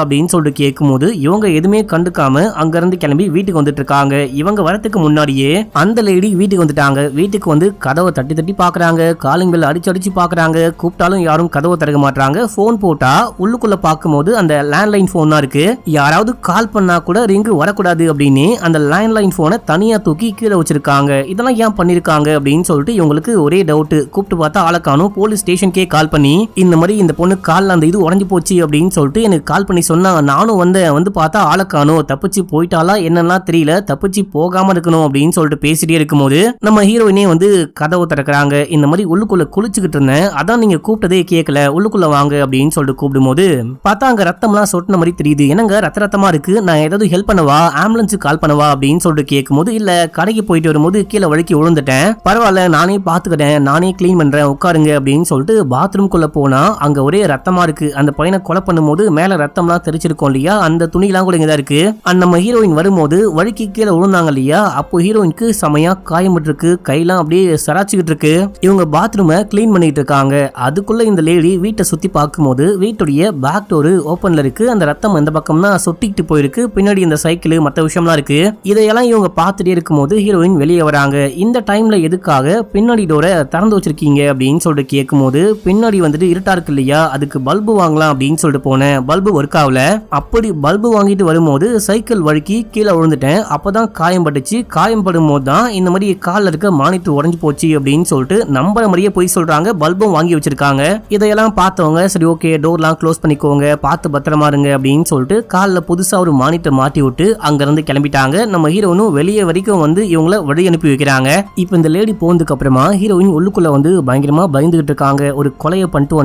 அப்படின்னு சொல்லிட்டு கேட்கும் போது இவங்க எதுவுமே கண்டுக்காம அங்க இருந்து கிளம்பி வீட்டுக்கு வந்துட்டு இருக்காங்க. இவங்க வரத்துக்கு முன்னாடியே அந்த லேடி வீட்டுக்கு வந்துட்டாங்க. வீட்டுக்கு வந்து கதவை தட்டி தட்டி பாக்குறாங்க. காலிங் பெல் அடிச்சு அடிச்சு பாக்குறாங்க. கூப்பிட்டாலும் யாரும் கதவை திறக்க மாட்டாங்க. போன் போட்டா உள்ளுக்குள்ள பாக்கும்போது அந்த லேண்ட்லைன் போன் தான் இருக்கு. யாராவது கால் பண்ணா கூட ரிங்கு வரக்கூடாது அப்படின்னு அந்த லேண்ட்லைன் போனை தனியா தூக்கி கீழே வச்சிருக்காங்க. இதெல்லாம் ஏன் பண்ணிருக்காங்க அப்படின்னு சொல்லிட்டு இவங்களுக்கு ஒரே டவுட். கூப்பிட்டு பார்த்தா ஆளக்கானும். போலீஸ் ஸ்டேஷனுக்கே கால் பண்ணி இந்த மாதிரி இந்த பொண்ணு கால்ல அந்த இது உடஞ்சு போச்சு அப்படின்னு சொல்லிட்டு எனக்கு கால் பண்ணி சொன்னா, நானும் வந்து பார்த்தா ஆளக்கானும். தப்பிச்சு போயிட்டாலா என்னெல்லாம் தெரியல, தப்பிச்சு போகாம இருக்கணும் அப்படின்னு சொல்லிட்டு பேசிட்டே இருக்கும்போது நம்ம ஹீரோயினே வந்து கதவு திறக்கிறாங்க. இந்த மாதிரி உள்ளுக்குள்ள குளிச்சுக்கிட்டு இருந்தேன், அதான் நீங்க கூப்பிட்டதே கேட்கல, உள்ளுக்குள்ள வாங்க அப்படின்னு சொல்லிட்டு கூப்பிடும் போது பார்த்தா அங்க ரத்தம்லாம் சொட்டின மாதிரி தெரியுது. என்னங்க ரத்தமா இருக்கு, நான் ஏதாவது ஹெல்ப் பண்ணவா, ஆம்புலன்ஸுக்கு கால் பண்ணவா அப்படின்னு சொல்லிட்டு கேட்கும் போது, இல்ல கடைக்கு போயிட்டு வரும்போது கீழே வழுக்கி விழுந்துட்டேன், பரவாயில்ல நானே பாத்துக்கிட்டேன், நானே கிளீன் பண்றேன், உட்காருங்க அப்படின்னு சொல்லிட்டு பாத்ரூம் குள்ள போனா அங்க ஒரே ரத்தமா இருக்கு. அந்த பையனை கொலை பண்ணும்போது மேல ரத்தம்லாம் தெரிச்சிருக்கோம் இல்லையா, அந்த துணிலாம் கூட இங்கதான் இருக்கு. நம்ம ஹீரோயின் வரும்போது வழுக்கி கீழே விழுந்தாங்க இல்லையா, அப்போ ஹீரோயினுக்கு செமையா காயம்பட்டு இருக்கு. கையெல்லாம் அப்படியே சராச்சிக்கிட்டு இருக்கு. இவங்க பாத்ரூமை கிளீன் பண்ணிட்டு இருக்காங்க. அதுக்குள்ள இந்த லேடி வீட்டை சுத்தி பார்க்கும்போது வீட்டுடைய பேக் டோர் ஓபன்ல இருக்கு. அந்த ரத்தம் இந்த பக்கம்னா சொட்டிக்கிட்டு போயிருக்கு. பின்னாடி இந்த சைக்கிள் மற்ற விஷயம்லாம் இருக்கு. இதையெல்லாம் இவங்க பார்த்துட்டே இருக்கும்போது ஹீரோயின் வெளியே வராங்க. இந்த டைம்ல எதுக்காக பின்னாடி டோரை திறந்து வச்சிருக்கீங்க அப்படின்னு சொல்லிட்டு கேட்கும்போது, பின்னாடி வந்துட்டு இருட்டா இருக்கு இல்லையா, அதுக்கு பல்பு வாங்கலாம் அப்படின்னு சொல்லிட்டு போனேன், பல்பு ஒர்க் ஆகல. அப்படி பல்பு வாங்கிட்டு வரும்போது சைக்கிள் வழுக்கி கீழே விழுந்துட்டேன், அப்பதான் காயம் பட்டுச்சு. காயம் படும் போது தான் இந்த மாதிரி கால்ல இருக்க மானிட்டர் உடஞ்சு போச்சு அப்படின்னு சொல்லிட்டு நம்புற மாதிரியே போய் சொல்றாங்க. பல்பும் வாங்கி வச்சிருக்காங்க. இதையெல்லாம் பார்த்தவங்க சரி ஓகே டோர்லாம் க்ளோஸ் பண்ணிக்கோங்க, பார்த்து பத்திரமா இருங்க அப்படின்னு சொல்லிட்டு கால்ல புதுசா ஒரு மானிட்டர் மாட்டி விட்டு அங்க இருந்து கிளம்பிட்டாங்க. நம்ம ஹீரோனும் வெளியே வரைக்கும் வந்து இவங்கள வழி அனுப்பி வைக்கிறாங்க. இப்ப இந்த லேடி போனதுக்கு அப்புறமா ஹீரோயின் உள்ளுக்குள்ள வந்து பயங்கரமா பயந்துகிட்டு இருக்காங்க. ஒரு கொலையை பண்ணிட்டு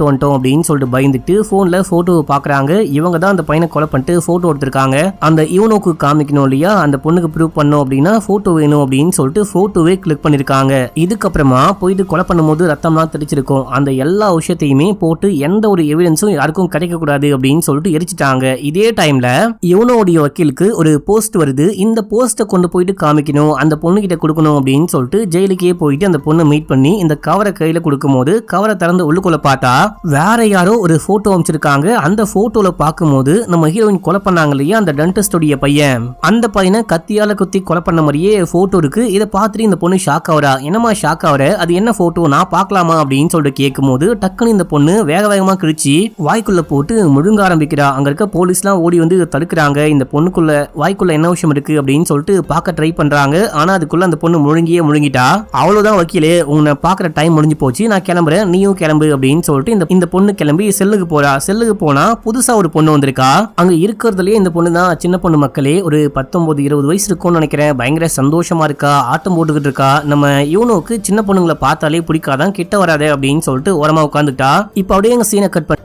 வந்துட்டோம் அப்படின்னு சொல்லிட்டு பயந்துட்டு போன்ல போட்டோ பாக்குறாங்க. இவங்க தான் அந்த பையனை கொலை பண்ணிட்டு போட்டோ எடுத்திருக்காங்க. அந்த இவனுக்கு காமிக்கணும் இல்லையா, அந்த பொண்ணுக்கு ப்ரூவ் பண்ணணும் அப்படின்னா போட்டோ வேணும் அப்படின்னு சொல்லிட்டு போட்டோவே கிளிக் பண்ணிருக்காங்க. இதுக்கப்புறமா போயிட்டு கொலை பண்ணும்போது ரத்தம்லாம் தெரிச்சிருக்கும். அந்த எல்லா விஷயத்தையுமே போட்டு எந்த ஒரு எவிடன்ஸும் யாருக்கும் கிடைக்க கூடாது அப்படின்னு சொல்லிட்டு எரிச்சிட்டாங்க. இதே டைம்ல இவனோடைய வக்கீலுக்கு ஒரு போஸ்ட் வருது. இந்த போஸ்ட்டை கொண்டு போயிட்டு காமிக்கணும், அந்த பொண்ணு கிட்ட கொடுக்கணும் அப்படின்னு சொல்லிட்டு ஜெயிலுக்கே போயிட்டு அந்த பொண்ணை மீட் பண்ணி இந்த கவரை கையில கொடுக்கும் போது கவரை திறந்து உள்ளுக்குள்ள பார்த்தா வேற யாரோ ஒரு போட்டோ அமைச்சிருக்காங்க. அந்த போட்டோல பார்க்கும்போது நம்ம ஹீரோயின் கொலை பண்ணாங்க இல்லையா, அந்த டென்டிஸ்டோடைய பையன், அந்த பையனை கத்தியால குத்தி கொலை பண்ண மாதிரியே போட்டோ இருக்கு. இதை பார்த்துட்டு இந்த பொண்ணு ஷாக் ஆகுறா. என்னமா ஷாக் ஆகுற, அது என்ன போட்டோ, நான் பார்க்கலாமா அப்படின்னு சொல்லிட்டு கேட்கும் போது டக்குன்னு இந்த பொண்ணு வேக வேகமா கிழிச்சு வாய்க்குள்ள போட்டு முழுங்க ஆரம்பிக்கிறா. அங்க இருக்க போலீஸ்லாம் ஓடி வந்து தடுக்கிறாங்க. இந்த பொண்ணுக்குள்ள வாய்க்குள்ள என்ன விஷயம் இருக்கு அப்படின்னு சொல்லிட்டு பார்க்க ட்ரை பண்றாங்க. ஆனா அதுக்குள்ள அந்த பொண்ணு முழுங்கிட்டா. அவ்வளவுதான் வக்கீலே, உன்னை பாக்குற டைம் முடிஞ்சு போச்சு, நான் கிளம்புறேன், நீயும் கிளம்பு அப்படின்னு சொல்லிட்டு இந்த பொண்ணு கிளம்பி செல்லுக்கு போறா. செல்லுக்கு போனா புதுசா ஒரு பொண்ணு வந்திருக்கா. அங்க இருக்கிறதுலயே இந்த பொண்ணு தான் சின்ன பொண்ணு மக்களே, ஒரு 19-20 வயசு இருக்கும்னு நினைக்கிறேன். பயங்கர சந்தோஷமா இருக்கா, ஆட்டம் போட்டுக்கிட்டு இருக்கா. நம்ம இவனுக்கு சின்ன பொண்ணுங்களை பார்த்தாலே பிடிக்காதான், கிட்ட வராதே அப்படின்னு சொல்லிட்டு ஓரமா உட்காந்துட்டா. இப்ப அப்படியே எங்க சீனை கட் பண்ணி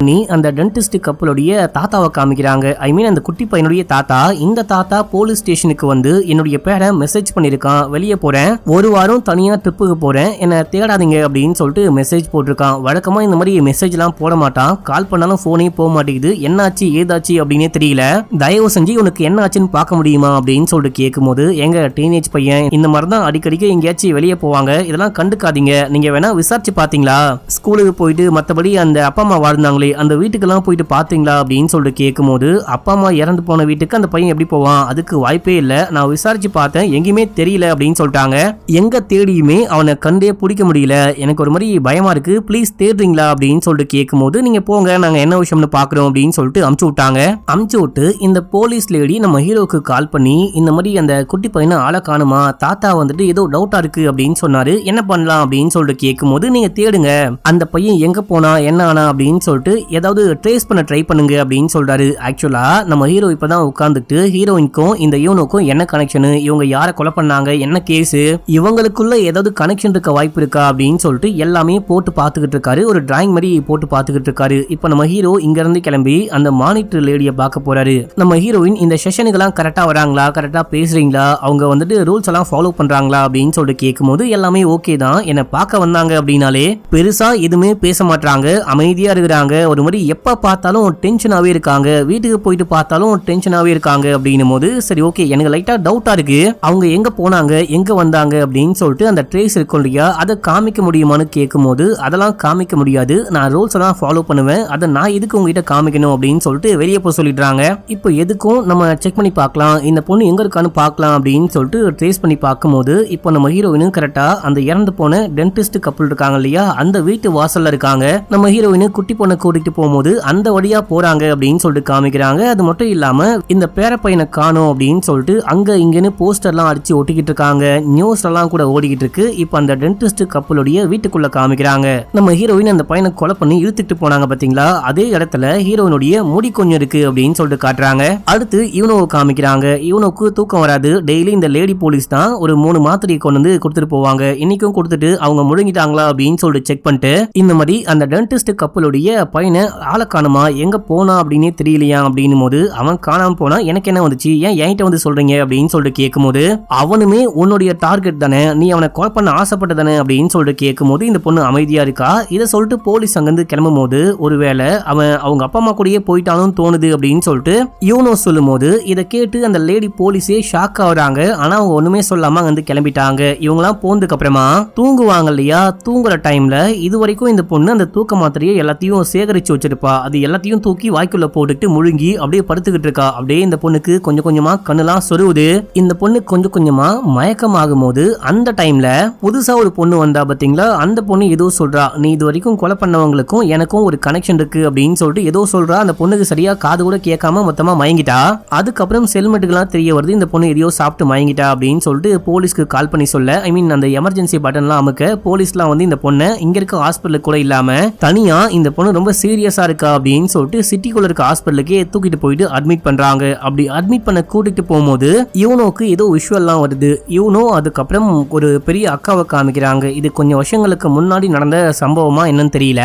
நீ அந்த டென்டிஸ்ட் கப்பலுடைய தாத்தாவை காமிக்கிறாங்க. ஐ மீன் அந்த குட்டி பையனுடைய தாத்தா. இந்த தாத்தா போலீஸ் ஸ்டேஷனுக்கு வந்து என்னுடைய பேரை மெசேஜ் பண்ணிருக்கான், வெளியே போறேன், ஒரு வாரம் தனியா ட்ரிப்புக்கு போறேன், என்ன தேடாதீங்க அப்படின்னு சொல்லிட்டு மெசேஜ் போட்டிருக்கான். வழக்கமா இந்த மாதிரி மெசேஜ் எல்லாம் போட மாட்டான், கால் பண்ணாலும் போனே போக மாட்டேங்குது, என்னாச்சு ஏதாச்சு அப்படின்னே தெரியல, தயவு செஞ்சு உனக்கு என்ன ஆச்சுன்னு பார்க்க முடியுமா அப்படின்னு சொல்லிட்டு கேட்கும்போது, எங்க டீனேஜ் பையன் இந்த மாதிரி தான் அடிக்கடிக்கு எங்கேயாச்சும் வெளியே போவாங்க, இதெல்லாம் கண்டுக்காதீங்க, நீங்க வேணா விசாரிச்சு பாத்தீங்களா, ஸ்கூலுக்கு போயிட்டு மத்தபடி அந்த அப்பா அம்மா வாழ்ந்தாங்களே அந்த வீட்டுக்கெல்லாம் போயிட்டு பாத்தீங்களா அப்படின்னு சொல்லிட்டு கேட்கும்போது, அப்பா அம்மா இறந்து போன வீட்டுக்கு அந்த பையன் எப்படி போவான், அதுக்கு வாய்ப்பே இல்ல, நான் விசாரிச்சு பார்த்தேன், எங்கேயுமே தெரியல அப்படின்னு சொல்லிட்டாங்க. எங்க தேடியுமே அவனை கண்டே பிடிக்க முடியல, எனக்கு ஒரு மாதிரி பயமா இருக்கு, ப்ளீஸ் தேடுறீங்களா அப்படின்னு சொல்லிட்டு கேட்கும்போது, நீங்க போங்க நாங்க என்ன விஷயம்னு பாக்குறோம் அப்படின்னு சொல்லிட்டு அமுச்சு விட்டாங்க. அமுச்சு விட்டு இந்த போலீஸ் லேடி நம்ம ஹீரோக்கு கால் பண்ணி இந்த மாதிரி அந்த குட்டி பையனை ஆளை காணுமா, தாத்தா வந்துட்டு ஏதோ டவுட்டா இருக்கு அப்படின்னு சொன்னாரு, என்ன பண்ணலாம் அப்படின்னு சொல்லிட்டு கேட்கும்போது, நீங்க தேடுங்க, அந்த பையன் எங்க போனா என்ன ஆனா அப்படின்னு சொல்லிட்டு ஏதாவது ட்ரேஸ் பண்ண ட்ரை பண்ணுங்க அப்படின்னு சொல்றாரு. ஆக்சுவலா நம்ம ஹீரோ இப்பதான் உட்கார்ந்துட்டு ஹீரோயினுக்கும் இந்த யூனோக்கும் என்ன கனெக்ஷன், இவங்க யாரை கொலை பண்ணாங்க, என்ன கேஸ், இவங்களுக்குள்ள ஏதாவது கனெக்ஷன் இருக்க வாய்ப்பு இருக்கா அப்படின்னு சொல்லிட்டு எல்லாமே போட்டு பாத்துக்கிட்டு இருக்காரு. ஒரு டிராயிங் மாதிரி போட்டு பாத்துக்கிட்டு இருக்காரு. இப்ப நம்ம ஹீரோ இங்க இருந்து கிளம்பி அந்த மானிட்டர் லேடியை பார்க்க போறாரு. நம்ம ஹீரோயின் இந்த செஷனுக்கெல்லாம் கரெக்டா வராங்களா, கரெக்டா பேசுறீங்களா, அவங்க வந்துட்டு ரூல்ஸ் எல்லாம் ஃபாலோ பண்றாங்களா அப்படின்னு சொல்லிட்டு கேட்கும்போது, எல்லாமே ஓகே தான், என்ன பார்க்க வந்தாங்க அப்படின்னாலே பெருசா எதுவுமே பேச மாட்டாங்க, அமைதியா இருக்கிறாங்க, ஒரு மாதிரி எப்ப பார்த்தாலும் டென்ஷனாவே இருக்காங்க, வீட்டுக்கு போயிட்டு பார்த்தாலும் டென்ஷனாவே இருக்காங்க அப்படின்னும் போது, சரி ஓகே எனக்கு லைட்டா டவுட்டா இருக்கு, அவங்க எங்க போனாங்க எங்க வந்தாங்க அப்படின்னு சொல்லிட்டு அந்த ட்ரேஸ் இருக்கும் இல்லையா, அதை காமிக்க முடியுமான்னு கேட்கும்போது, அதெல்லாம் காமிக்க முடியாது, நான் ரூல்ஸ் எல்லாம் ஃபாலோ பண்ணுவேன், அதை நான் எதுக்கு உங்ககிட்ட காமிக்கணும் அப்படின்னு சொல்லிட்டு வெளியே போய் சொல்லிடுறாங்க. இப்போ எதுக்கும் நம்ம செக் பண்ணி பார்க்கலாம், இந்த பொண்ணு எங்க இருக்கான்னு பார்க்கலாம் அப்படின்னு சொல்லிட்டு ட்ரேஸ் பண்ணி பார்க்கும்போது, இப்போ நம்ம ஹீரோயினும் கரெக்டா அந்த இறந்து போன டென்டிஸ்ட் கப்பல் இருக்காங்க இல்லையா, அந்த வீட்டு வாசல்ல இருக்காங்க. நம்ம ஹீரோயினு குட்டி பொண்ணை கூட்டிட்டு போகும்போது அந்த வழியா போறாங்க அப்படின்னு சொல்லிட்டு காமிக்கிறாங்க. அது மட்டும் இல்லாம இந்த பேர பையனை காணோம் அப்படின்னு சொல்லிட்டு அங்க இங்கன்னு போஸ்டர்லாம் அடிச்சு ஒட்டிக்கிட்டு இருக்காங்க, நியூஸ் எல்லாம் கூட ஓடிக்கிட்டு இருக்கு. இப்போ அந்த டென்டிஸ்ட் கப்பலுடைய வீட்டுக்குள்ள காமிக்கிறாங்க. நம்ம ஹீரோயின் அந்த பையனை கொலை பண்ணி இழுத்துட்டு போனாங்க பாத்தீங்களா, அதே இடத்துல ஹீரோயினுடைய முடி கொஞ்சம் இருக்கு அப்படின்னு சொல்லிட்டு காட்டுறாங்க. அடுத்து இவனோவை காமிக்கிறாங்க. இவனுக்கு தூக்கம் வராது, டெய்லி இந்த லேடி போலீஸ் தான் ஒரு 3 மாத்திரையை கொண்டு வந்து கொடுத்துட்டு போவாங்க, இன்னைக்கும் கொடுத்துட்டு அவங்க முழுங்கிட்டாங்களா அப்படின்னு சொல்லிட்டு செக் பண்ணிட்டு, இந்த மாதிரி அந்த டென்டிஸ்ட் கப்பலுடைய பையனை ஆளை காணுமா, எங்க போனா அப்படின்னே தெரியலையா அப்படின்னும் போது, அவன் காணாம போனா எனக்கு என்ன வந்துச்சு, ஏன் என்கிட்ட வந்து சொல்றீங்க அப்படின்னு சொல்லிட்டு கேட்கும்போது, அவனுமே உன்னுடைய டார்கெட் தானே, நீ அவனை கொலை பண்ண ஆசைப்பட்டதானே அப்படின்னு சொல்லிட்டு கேட்கும்போது, இந்த பொண்ணு அமைதியா இருக்கா. இதை சொல்லிட்டு போலீஸ் அங்கிருந்து கிளம்பும் போது, ஒருவேளை அவன் அவங்க அப்பா அம்மா கூடயே போயிட்டாலும் தோணுது அப்படின்னு சொல்லிட்டு யூனோ சொல்லும் போது, இதை கேட்டு அந்த லேடி போலீஸே ஷாக் ஆகுறாங்க. ஆனா அவங்க ஒண்ணுமே சொல்லாம அங்கிருந்து கிளம்பிட்டாங்க. இவங்கெல்லாம் போனதுக்கு அப்புறமா தூங்குவாங்க இல்லையா, தூங்குற டைம்ல இது வரைக்கும் இந்த பொண்ணு அந்த தூக்க மாத்திரையை எல்லாத்தையும் சேகரிச்சு வச்சிருப்பா, அது எல்லாத்தையும் தூக்கி வாய்க்குள்ள போட்டுட்டு முழுங்கி அப்படியே படுத்துக்கிட்டு இருக்கா. அப்படியே இந்த பொண்ணுக்கு கொஞ்சம் கொஞ்சமா கண்ணெல்லாம் சொருவுது. இந்த பொண்ணு கொஞ்சம் கொஞ்சமா மயக்கமாகும் போது அந்த டைம்ல புதுசா ஒரு பொண்ணு வந்தா பாத்தீங்களா, அந்த பொண்ணு ஏதோ சொல்றா, நீ இது வரைக்கும் கொலை பண்ணவங்களுக்கும் எனக்கும் ஒரு கனெக்ஷன் இருக்கு அப்படின்னு சொல்லிட்டு ஏதோ சொல்றா. அந்த பொண்ணுக்கு சரியா காது கூட கேட்காம மொத்தமா மயங்கிட்டா. அதுக்கப்புறம் செல்மெட்டுக்கெல்லாம் தெரிய வருது இந்த பொண்ணு எதையோ சாப்பிட்டு மயங்கிட்டா அப்படின்னு சொல்லிட்டு போலீஸ்க்கு கால் பண்ணி சொல்ல, ஐ மீன் அந்த எமர்ஜென்சி பட்டன்லாம் அமுக்க, போலீஸ்லாம் வந்து இந்த பொண்ணை இங்க இருக்க ஹாஸ்பிட்டலுக்கு கூட இல்லாம தனியா இந்த பொண்ணு ரொம்ப சீரியஸா இருக்கா அப்படின்னு சொல்லிட்டு சிட்டிக்குள்ள இருக்க ஹாஸ்பிட்டலுக்கே தூக்கிட்டு போயிட்டு அட்மிட் பண்றாங்க. அப்படி அட்மிட் பண்ண கூட்டிட்டு போகும்போது இவனோக்கு ஏதோ விஷுவல்லாம் வருது. இவனோ அதுக்கப்புறம் ஒரு பெரிய அக்காவை காமிக்கிறாங்க. இது கொஞ்சம் வருஷங்களுக்கு முன்னாடி நடந்த சம்பவமா என்னன்னு தெரியல.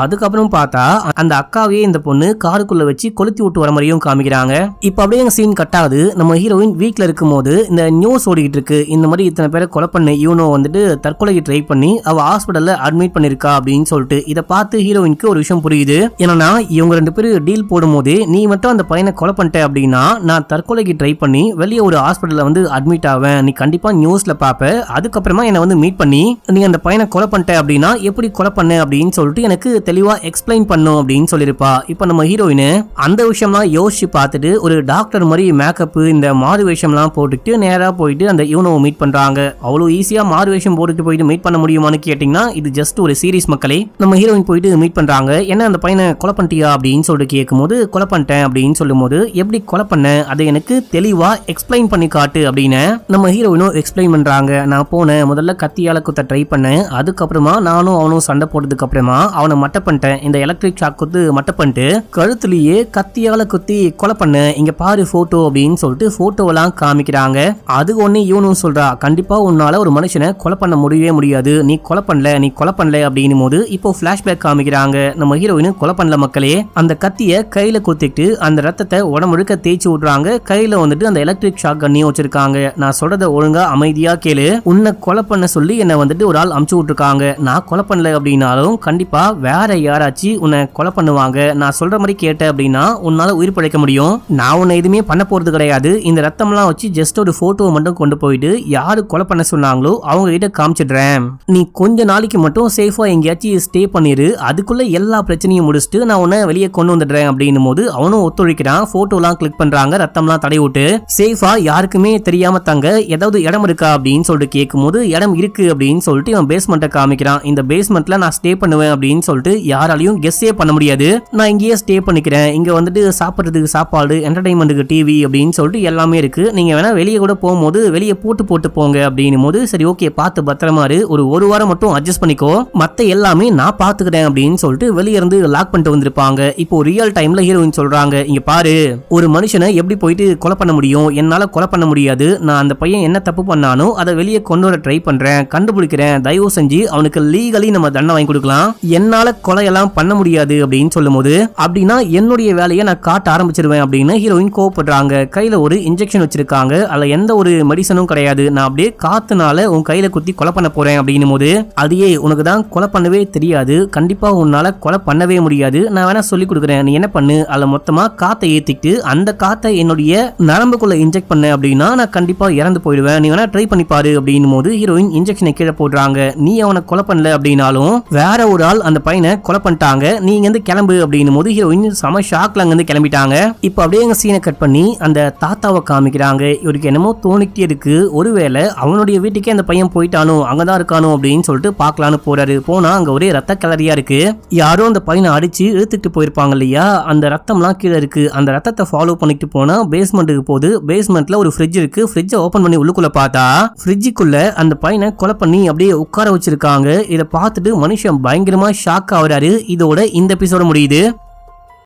அதுக்கப்புறம் பார்த்தா அந்த அக்காவே இந்த பொண்ணு காருக்குள்ள வச்சு கொளுத்தி விட்டு வர மாதிரியும் காமிக்கிறாங்க. இப்ப அப்படியே சீன் கட்டாது. நம்ம ஹீரோயின் வீட்ல இருக்கும் போது இந்த நியூஸ் ஓடிக்கிட்டு இருக்கு, இந்த மாதிரி இத்தனை பேரை கொலை பண்ண இவனோ வந்துட்டு தற்கொலைக்கு ட்ரை பண்ணி அவ ஹாஸ்பிட்டல்ல அட்மிட் பண்ணிருக்கா அப்படின்னு சொல்லிட்டு. இதை பார்த்து ஹீரோயினுக்கு ஒரு விஷயம் புரியுது. ஏன்னா இவங்க 2 பேரும் டீல் போடும் போதே, நீ மட்டும் அந்த பையனை கொலை பண்ணிட்ட அப்படின்னா நான் தற்கொலைக்கு ட்ரை பண்ணி வெளியே ஒரு ஹாஸ்பிட்டல்ல வந்து அட்மிட் ஆவேன், நீ கண்டிப்பா நியூஸ்ல பாப்ப, அதுக்கப்புறமா என்ன வந்து மீட் பண்ணி நீ அந்த பையனை கொலை பண்ணிட்ட அப்படின்னா எப்படி கொலை பண்ண அப்படின்னு சொல்லிட்டு எனக்கு தெளிவா எக்ஸ்பிளைன் பண்ணும் அப்படின்னு சொல்லிருப்பா. இப்ப நம்ம ஹீரோயின் அந்த விஷயம்லாம் யோசிச்சு பார்த்துட்டு ஒரு டாக்டர் மாதிரி மேக்கப் இந்த மாறு வேஷம்லாம் போட்டுட்டு நேரா போயிட்டு அந்த யூனோவை மீட் பண்றாங்க. அவ்வளவு ஈஸியா மாறு வேஷம் போட்டுட்டு போயிட்டு மீட் பண்ண முடியுமான்னு கேட்டீங்கன்னா இது ஜஸ்ட் ஒரு சீரிஸ் மக்களே. நம்ம ஹீரோயின் போயிட்டு மீட் பண்றாங்க. என்ன அந்த பையனை கொலை பண்ணிட்டியா அப்படின்னு சொல்லிட்டு கேட்கும்போது, கொலை பண்ணிட்டேன் அப்படின்னு சொல்லும் போது, எப்படி கொலை பண்ண அதை எனக்கு தெளிவா எக்ஸ்பிளைன் பண்ணி காட்டு அப்படின்னு நம்ம ஹீரோயினும் எக்ஸ்பிளைன் பண்றாங்க. நான் போனேன், முதல்ல கத்தியால குத்த ட்ரை பண்ணேன், அதுக்கப்புறமா நானும் அவனும் சண்டை போட்டதுக்கு அப்புறமா அவனை மட்டை பண்ணிட்டேன், இந்த எலக்ட்ரிக் ஷாக் குத்து மட்டை பண்ணிட்டு கழுத்துலயே கத்தியால குத்தி கொலை பண்ண, இங்க பாரு போட்டோ அப்படின்னு சொல்லிட்டு போட்டோவெல்லாம் காமிக்கிறாங்க. அது ஒண்ணு இவனும் சொல்றா, கண்டிப்பா உன்னால ஒரு மனுஷனை கொலை பண்ண முடியவே முடியாது, நீ கொலை பண்ணல அப்படின்னு போது இப்போ பிளாஷ்பேக் காமிக்கிறாங்க. நம்ம ஹீரோயின் ஹீரோயின் கொலை பண்ணல மக்களே. அந்த கத்திய கையில குத்திட்டு அந்த ரத்தத்தை உடம்புழுக்க தேய்ச்சி விடுறாங்க. கையில வந்துட்டு அந்த எலக்ட்ரிக் ஷாக் கன்னையும் வச்சிருக்காங்க. நான் சொல்றத ஒழுங்கா அமைதியா கேளு. உன்னை கொலை பண்ண சொல்லி என்ன வந்துட்டு ஒரு ஆள் அமுச்சு விட்டுருக்காங்க. நான் கொலை பண்ணல அப்படின்னாலும் கண்டிப்பா வேற யாராச்சும் உன்னை கொலை பண்ணுவாங்க. நான் சொல்ற மாதிரி கேட்ட அப்படின்னா உன்னால உயிர் பிழைக்க முடியும். நான் உன்னை எதுவுமே பண்ண போறது கிடையாது. இந்த ரத்தம்லாம் வச்சு ஜஸ்ட் ஒரு போட்டோவை மட்டும் கொண்டு போயிட்டு யாரு கொலை பண்ண சொன்னாங்களோ அவங்க கிட்ட காமிச்சிடுறேன். நீ கொஞ்ச நாளைக்கு மட்டும் சேஃபா எங்கேயாச்சும் ஸ்டே பண்ணிரு. அதுக்குள்ள எல்லா பிரச்சனையும் முடிச்சுட்டு நான் உன்னை வெளியே கொண்டு வந்துடுறேன் அப்படின்னும் போது அவனும் ஒத்துழைக்கிறான். போட்டோலாம் கிளிக் பண்றாங்க. ரத்தம்லாம் தடை விட்டு சேஃபா யாருக்குமே தெரியாம தங்க ஏதாவது இடம் இருக்கா அப்படின்னு சொல்லிட்டு கேட்கும் போது இடம் இருக்கு அப்படின்னு சொல்லிட்டு இவன் பேஸ்மெண்ட்டை காமிக்கிறான். இந்த பேஸ்மெண்ட்ல நான் ஸ்டே பண்ணுவேன் அப்படின்னு சொல்லிட்டு யாராலையும் கெஸ்ஸே பண்ண முடியாது. நான் இங்கேயே ஸ்டே பண்ணிக்கிறேன். இங்க வந்துட்டு சாப்பிட்றதுக்கு சாப்பாடு, என்டர்டைன்மெண்ட்டுக்கு டிவி அப்படின்னு சொல்லிட்டு எல்லாமே இருக்கு. நீங்க வேணா வெளியே கூட போகும்போது வெளியே போட்டு போங்க அப்படின்னும் போது சரி ஓகே பார்த்து பத்திரமா இரு. ஒரு வாரம் மட்டும் அட்ஜஸ்ட் பண்ணிக்கோ. மத்த எல்லாமே நான் பாத்துக்கிறேன் அப்படின்னு சொல்லிட்டு வெளியே இருந்து லாக் பண்ணிட்டு வந்திருப்பாங்க. இப்போ ரியல் டைம்ல ஹீரோயின் சொல்றாங்க, இங்க பாரு ஒரு மனுஷனை எப்படி போயிட்டு கொலை பண்ண முடியும்? என்னால கொலை பண்ண முடியாது. நான் அந்த பையன் என்ன தப்பு பண்ணானோ அதை வெளியே கொண்டு வர ட்ரை பண்றேன், கண்டுபிடிக்கிறேன். தயவு செஞ்சு அவனுக்கு லீகலி நம்ம தண்டனை வாங்கி கொடுக்கலாம். என்னால கொலையெல்லாம் பண்ண முடியாது அப்படின்னு சொல்லும் போது அப்படின்னா என்னுடைய வேலையை நான் காட்ட ஆரம்பிச்சிருவேன் அப்படின்னு ஹீரோயின் கோவப்படுறாங்க. கையில ஒரு இன்ஜெக்ஷன் வச்சிருக்காங்க. அதுல எந்த ஒரு மெடிசனும் கிடையாது. நான் அப்படியே காத்துனால உன் கையில குத்தி கொலை பண்ண போறேன் அப்படின்னும் போது அதையே உனக்கு தான் கொலை பண்ணவே தெரியாது. கண்டிப்பா உன்னால கொலை பண்ணவே முடியாது. நான் வேணா சொல்லி கொடுக்குறேன். நீ என்ன பண்ணு, அதுல மொத்தமா காத்தை ஏத்திட்டு அந்த காத்தை என்னுடைய நரம்புக்குள்ள இன்ஜெக்ட் பண்ண அப்படின்னா நான் கண்டிப்பா இறந்து போயிடுவேன். நீ வேணா ட்ரை பண்ணி பாரு அப்படின்னும் போது ஹீரோயின் இன்ஜெக்ஷனை கீழே போடுறாங்க. நீ அவனை கொலை பண்ணல அப்படின்னாலும் வேற ஒரு ஆள் அந்த பையனை கொலை பண்ணிட்டாங்க. நீங்க வந்து கிளம்பு அப்படின்னும் போது ஹீரோயின் சம ஷாக்ல அங்க இருந்து கிளம்பிட்டாங்க. இப்ப அப்படியே எங்க சீனை கட் பண்ணி அந்த தாத்தாவை காமிக்கிறாங்க. இவருக்கு என்னமோ தோணிக்கிட்டே இருக்கு. ஒருவேளை அவனுடைய வீட்டுக்கே அந்த பையன் போயிட்டானோ, அங்கதான் இருக்கானோ அப்படின்னு சொல்லிட்டு பாக்கலான்னு போறாரு. போனா அங்க ஒரே ரத்த கலரியா இருக்கு. யாரோ அந்த பையனை அடிச்சு இழுத்துட்டு போயிருப்பாங்க இல்லையா, அந்த ரத்தம்லாம் கீழே இருக்கு. அந்த ரத்தத்தை ஃபாலோ பண்ணிட்டு போனா பேஸ்மெண்ட்டுக்கு போகுது. பேஸ்மெண்ட்ல ஒரு ஃப்ரிட்ஜ் இருக்கு. ஃப்ரிட்ஜை ஓபன் பண்ணி உள்ளுக்குள்ள பார்த்தா ஃப்ரிட்ஜுக்குள்ள அந்த பையனை கொலை பண்ணி அப்படியே உட்கார வச்சிருக்காங்க. இதை பார்த்துட்டு மனுஷன் பயங்கரமா ஷாக் ஆகுறாரு. இதோட இந்த எபிசோட முடியுது.